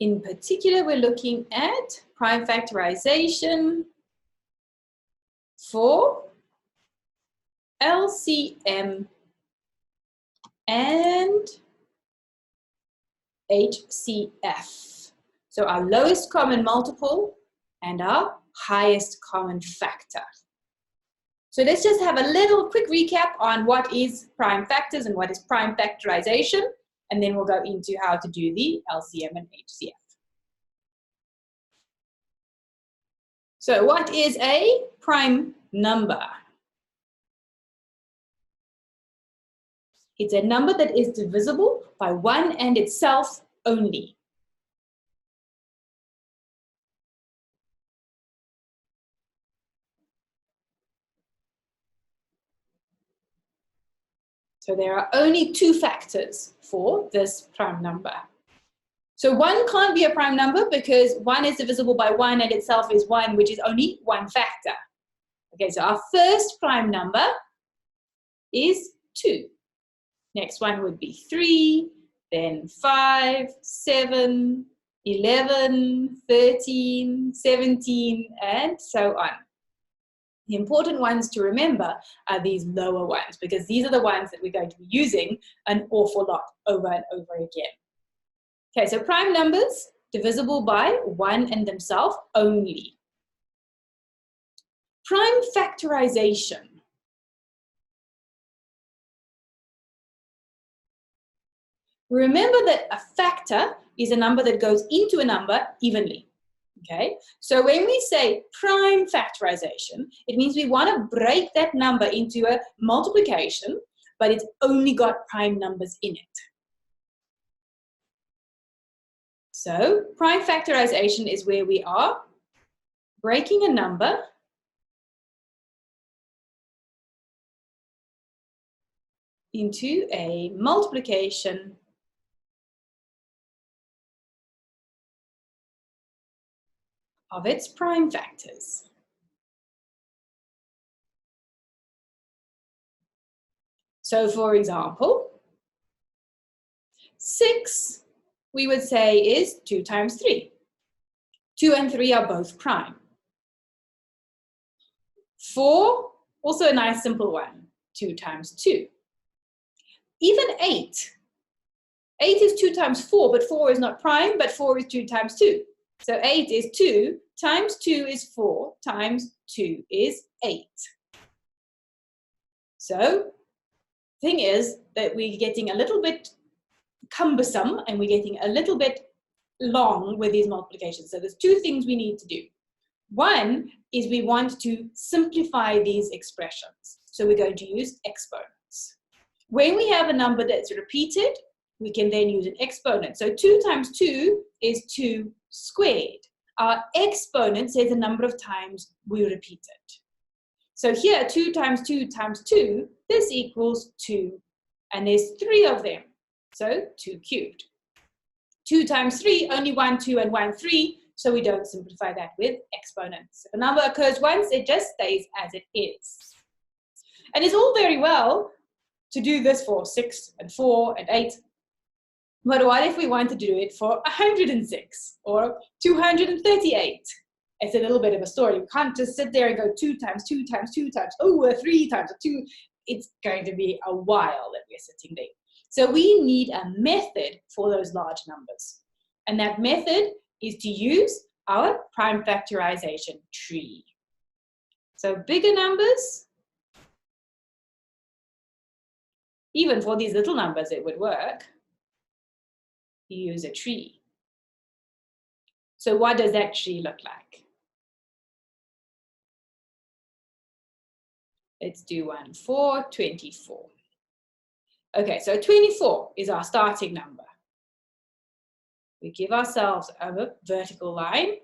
In particular, we're looking at prime factorization for LCM and HCF. So our lowest common multiple and our highest common factor. So let's just have a little quick recap on what is prime factors and what is prime factorization, and then we'll go into how to do the LCM and HCF. So what is a prime number? It's a number that is divisible by 1 and itself only. So there are only 2 factors for this prime number. So 1 can't be a prime number because 1 is divisible by 1 and itself is 1, which is only 1 factor. Okay, so our first prime number is 2. Next one would be 3, then 5, 7, 11, 13, 17, and so on. The important ones to remember are these lower ones, because these are the ones that we're going to be using an awful lot over and over again. Okay, so prime numbers divisible by 1 and themselves only. Prime factorization. Remember that a factor is a number that goes into a number evenly. Okay, so when we say prime factorization, it means we want to break that number into a multiplication, but it's only got prime numbers in it. So prime factorization is where we are breaking a number into a multiplication of its prime factors. So for example, 6 we would say is 2 times 3. 2 and 3 are both prime. 4, also a nice simple one, 2 times 2. Even 8. 8 is 2 times 4, but 4 is not prime, but 4 is 2 times 2. So 8 is 2, times 2 is 4, times 2 is 8. So, thing is that we're getting a little bit cumbersome and we're getting a little bit long with these multiplications. So there's 2 things we need to do. One is we want to simplify these expressions. So we're going to use exponents. When we have a number that's repeated, we can then use an exponent. So 2 times 2 is 2 squared. Our exponent says the number of times we repeat it. So here, 2 times 2 times 2, this equals 2. And there's 3 of them. So 2 cubed. 2 times 3, only 1, 2, and 1, 3. So we don't simplify that with exponents. If a number occurs once, it just stays as it is. And it's all very well to do this for 6 and 4 and 8. But what if we want to do it for 106 or 238? It's a little bit of a story. You can't just sit there and go 2 times 2 times 2 times, oh, 3 times 2. It's going to be a while that we're sitting there. So we need a method for those large numbers. And that method is to use our prime factorization tree. So bigger numbers, even for these little numbers, it would work. You use a tree. So what does that tree look like? Let's do one for 24. Okay, so 24 is our starting number. We give ourselves a vertical line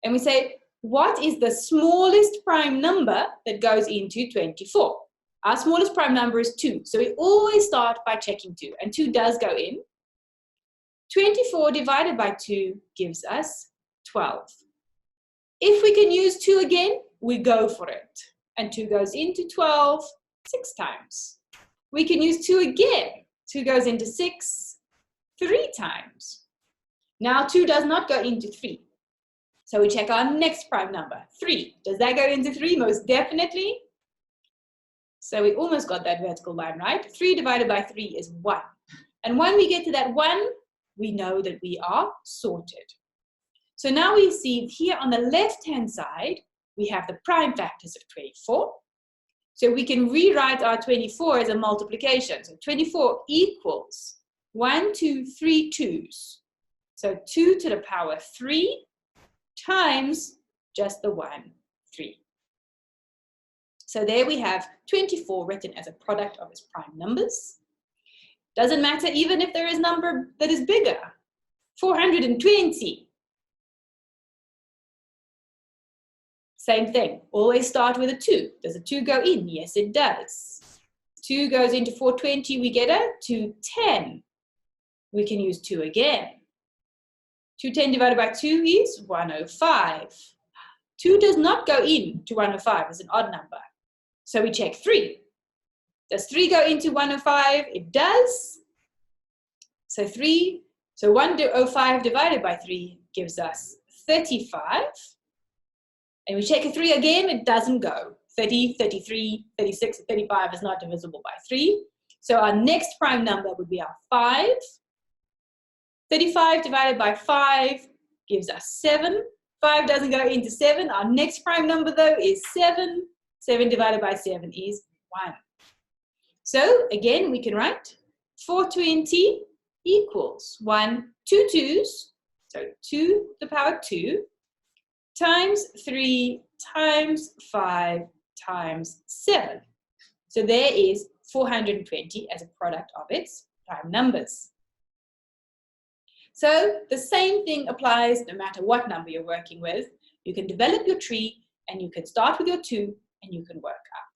and we say, what is the smallest prime number that goes into 24? Our smallest prime number is 2. So we always start by checking 2, and 2 does go in. 24 divided by 2 gives us 12. If we can use 2 again, we go for it. And 2 goes into 12 6 times. We can use 2 again. 2 goes into 6 3 times. Now 2 does not go into 3. So we check our next prime number, 3. Does that go into 3? Most definitely. So we almost got that vertical line right. 3 divided by 3 is 1. And when we get to that 1, we know that we are sorted. So now we see here on the left-hand side, we have the prime factors of 24. So we can rewrite our 24 as a multiplication. So 24 equals 1, 2, 3 2's. So 2 to the power 3 times just the 1, 3. So there we have 24 written as a product of its prime numbers. Doesn't matter even if there is a number that is bigger. 420. Same thing, always start with a 2. Does a 2 go in? Yes, it does. 2 goes into 420, we get a 210. We can use 2 again. 210 divided by 2 is 105. 2 does not go in to 105, it's an odd number. So we check 3. Does 3 go into 105? It does. So 105 divided by 3 gives us 35. And we check a 3 again, it doesn't go. 30, 33, 36, 35 is not divisible by 3. So our next prime number would be our 5. 35 divided by 5 gives us 7. 5 doesn't go into 7. Our next prime number, though, is 7. 7 divided by 7 is 1. So, again, we can write 420 equals 1, 2 2's, so 2 to the power 2, times 3 times 5 times 7. So there is 420 as a product of its prime numbers. So the same thing applies no matter what number you're working with. You can develop your tree and you can start with your 2 and you can work up.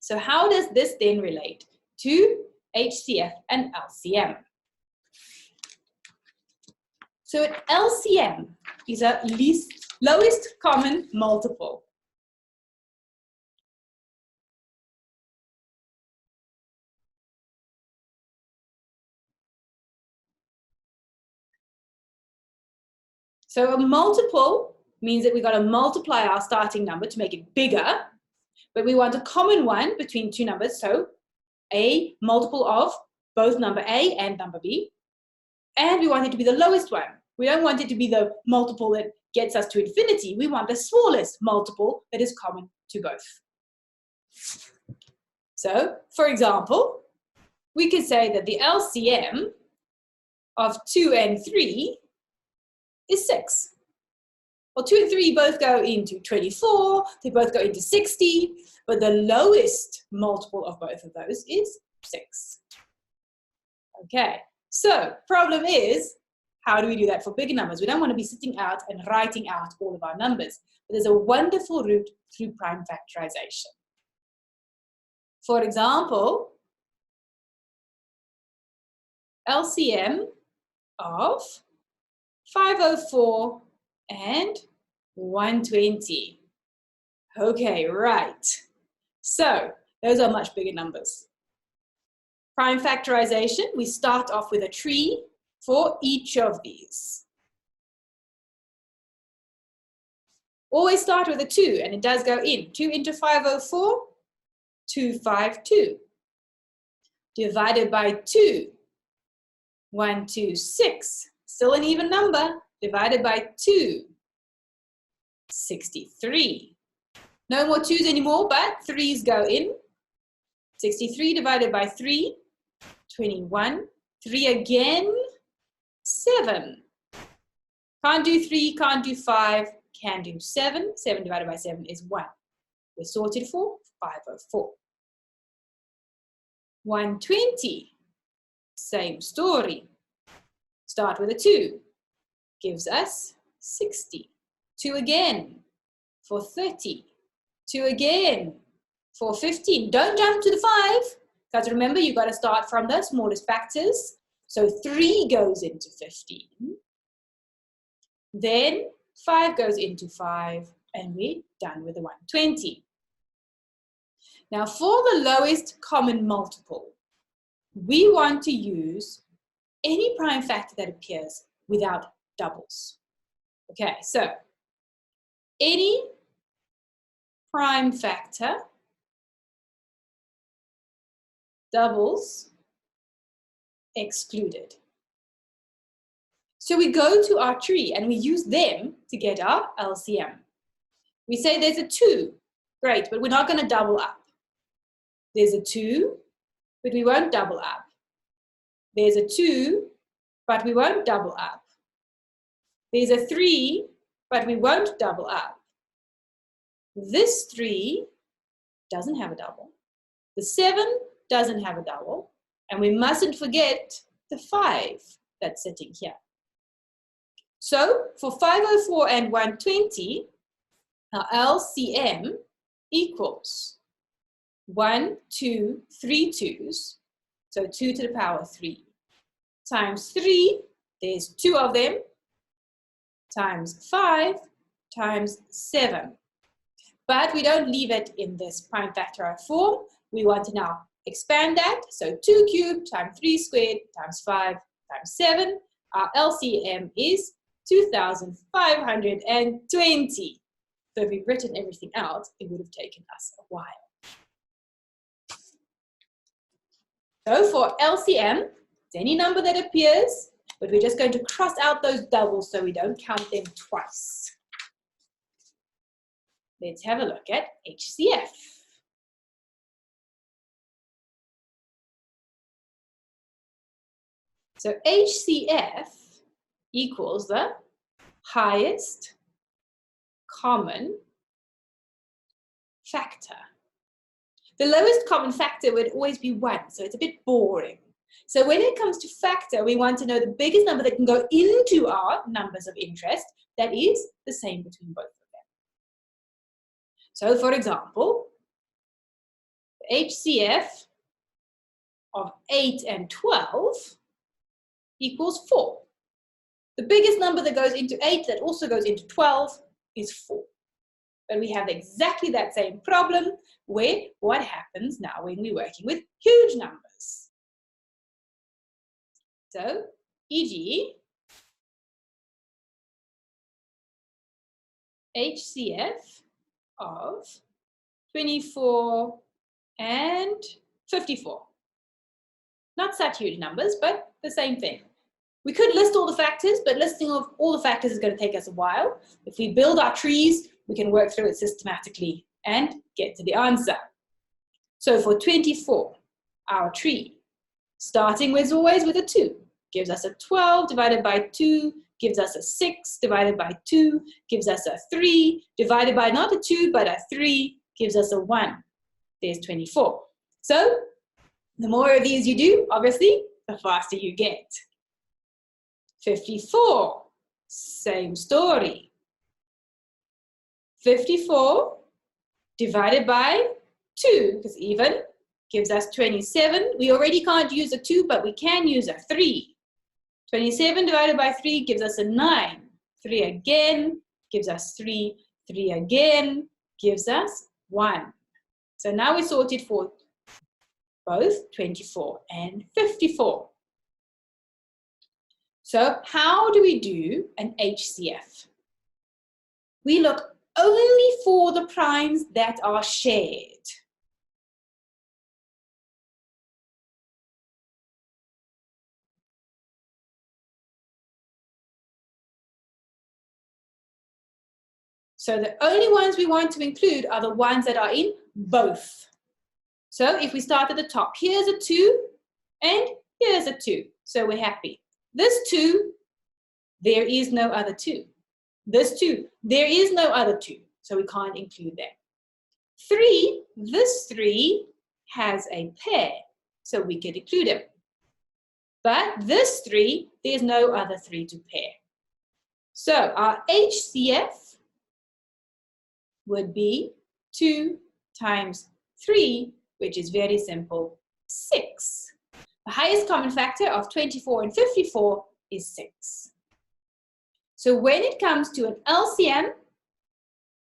So how does this then relate to HCF and LCM? So an LCM is a lowest common multiple. So a multiple means that we've got to multiply our starting number to make it bigger, but we want a common one between two numbers, so a multiple of both number A and number B, and we want it to be the lowest one. We don't want it to be the multiple that gets us to infinity. We want the smallest multiple that is common to both. So, for example, we could say that the LCM of 2 and 3 is 6. Well, 2 and 3 both go into 24, they both go into 60, but the lowest multiple of both of those is 6. Okay, so problem is, how do we do that for bigger numbers? We don't want to be sitting out and writing out all of our numbers, but there's a wonderful route through prime factorization. For example, LCM of 504 and 120. Okay, right. So those are much bigger numbers. Prime factorization, we start off with a tree for each of these. Always start with a 2, and it does go in. 2 into 504, 252. Divided by 2, 126. Still an even number. Divided by 2, 63. No more 2's anymore, but 3's go in. 63 divided by 3, 21. 3 again, 7. Can't do 3, can't do 5, can do 7. 7 divided by 7 is 1. We're sorted for 504. 120, same story. Start with a 2, gives us 60. 2 again for 30. 2 again for 15. Don't jump to the 5, because remember, you've got to start from the smallest factors. So 3 goes into 15. Then 5 goes into 5, and we're done with the 120. Now, for the lowest common multiple, we want to use any prime factor that appears without doubles. Okay, so any prime factor, doubles excluded. So we go to our tree and we use them to get our LCM. We say there's a 2, great, but we're not going to double up. There's a 2, but we won't double up. There's a 2, but we won't double up. There's a 3, but we won't double up. This 3 doesn't have a double. The 7 doesn't have a double. And we mustn't forget the 5 that's sitting here. So for 504 and 120, our LCM equals 1, 2, 3 2s, so 2 to the power 3, times 3, there's 2 of them, times 5, times 7. But we don't leave it in this prime factorized form. We want to now expand that, so 2 cubed times 3 squared times 5 times 7. Our LCM is 2,520. So if we've written everything out, it would have taken us a while. So for LCM, it's any number that appears, but we're just going to cross out those doubles so we don't count them twice. Let's have a look at HCF. So HCF equals the highest common factor. The lowest common factor would always be 1, so it's a bit boring. So when it comes to factor, we want to know the biggest number that can go into our numbers of interest that is the same between both of them. So for example, the HCF of 8 and 12 equals 4. The biggest number that goes into 8 that also goes into 12 is 4. But we have exactly that same problem where what happens now when we're working with huge numbers. So, e.g., HCF of 24 and 54. Not such huge numbers, but the same thing. We could list all the factors, but listing of all the factors is going to take us a while. If we build our trees, we can work through it systematically and get to the answer. So for 24, our tree, starting as always with a 2, gives us a 12 divided by 2, gives us a 6 divided by 2, gives us a 3 divided by not a 2, but a 3, gives us a 1. There's 24. So the more of these you do, obviously, the faster you get. 54, same story. 54 divided by 2, because even gives us 27. We already can't use a 2, but we can use a 3. 27 divided by 3 gives us a 9. 3 again gives us 3. 3 again gives us 1. So now we sorted for both 24 and 54. So how do we do an HCF? We look only for the primes that are shared. So the only ones we want to include are the ones that are in both. So if we start at the top, here's a 2 and here's a 2. So we're happy. This 2, there is no other 2. This 2, there is no other 2. So we can't include them. 3, this 3 has a pair. So we can include them. But this 3, there's no other 3 to pair. So our HCF would be 2 times 3, which is very simple, 6. The highest common factor of 24 and 54 is 6. So when it comes to an LCM,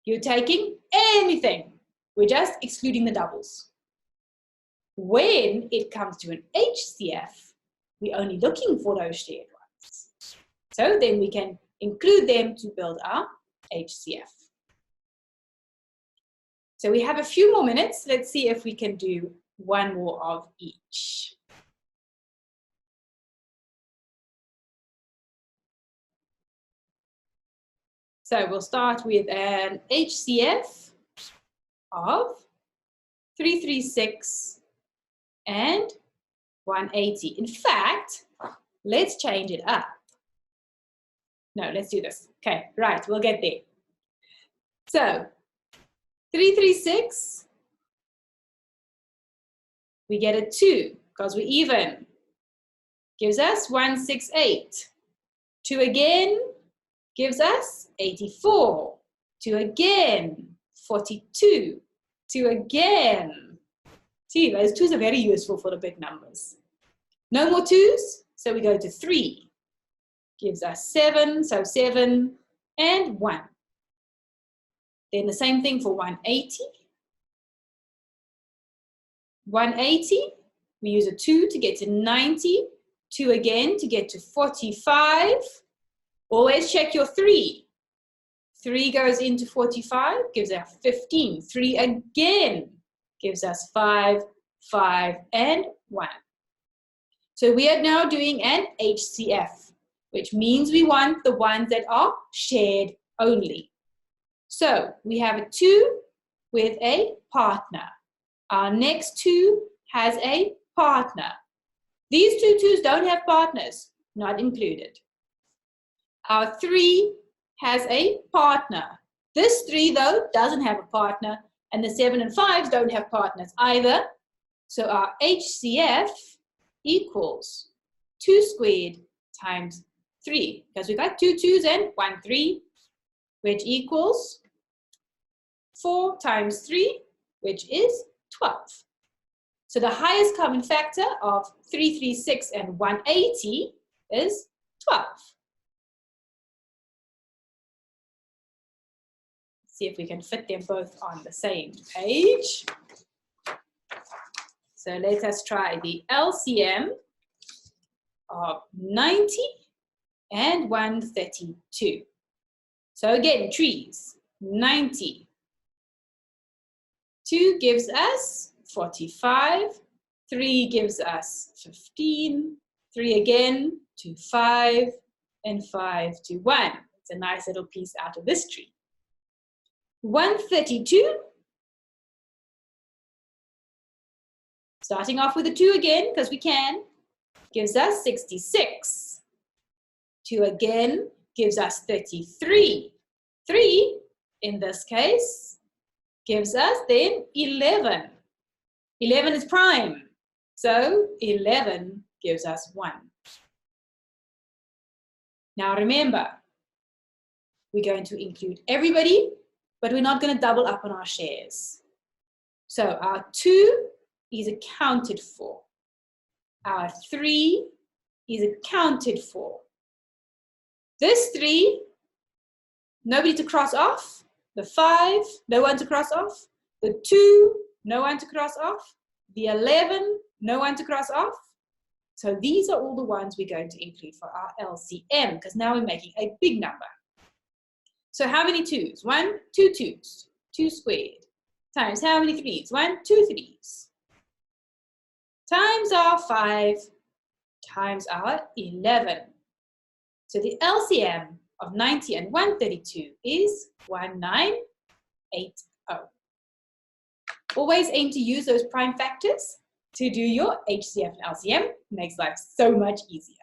you're taking anything. We're just excluding the doubles. When it comes to an HCF, We're only looking for those shared ones. So then we can include them to build our HCF. So we have a few more minutes. Let's see if we can do one more of each. So we'll start with an HCF of 336 and 180. In fact, let's change it up. No, let's do this. Okay, right, we'll get there. So 336, we get a 2 because we're even. Gives us 168. 2 again gives us 84. 2 again, 42. 2 again. See, those 2s are very useful for the big numbers. No more 2s, so we go to 3. Gives us 7, so 7 and 1. Then the same thing for 180. 180, we use a 2 to get to 90. 2 again to get to 45. Always check your 3. 3 goes into 45, gives us 15. 3 again gives us 5, 5, and 1. So we are now doing an HCF, which means we want the ones that are shared only. So we have a 2 with a partner. Our next 2 has a partner. These 2 2s don't have partners, not included. Our 3 has a partner. This 3, though, doesn't have a partner, and the 7 and 5s don't have partners either. So our HCF equals 2 squared times 3, because we've got 2 2s and 1 3, which equals 4 times 3, which is 12. So the highest common factor of 336 and 180 is 12. See if we can fit them both on the same page. So let us try the LCM of 90 and 132. So again, trees, 90. 2 gives us 45, 3 gives us 15, 3 again to 5, and 5 to 1. It's a nice little piece out of this tree. 132, starting off with a 2 again, because we can, gives us 66. 2 again gives us 33. 3, in this case, gives us then 11. 11 is prime, so 11 gives us 1. Now remember, we're going to include everybody, but we're not going to double up on our shares. So our 2 is accounted for. Our 3 is accounted for. This 3, nobody to cross off. The 5, no one to cross off. The 2, no one to cross off. The 11, no one to cross off. So these are all the ones we're going to include for our LCM, because now we're making a big number. So how many 2s? 1, 2 2s. 2 squared. Times how many 3s? 1, 2 3s. Times our 5. Times our 11. So the LCM of 90 and 132 is 1980. Always aim to use those prime factors to do your HCF and LCM. Makes life so much easier.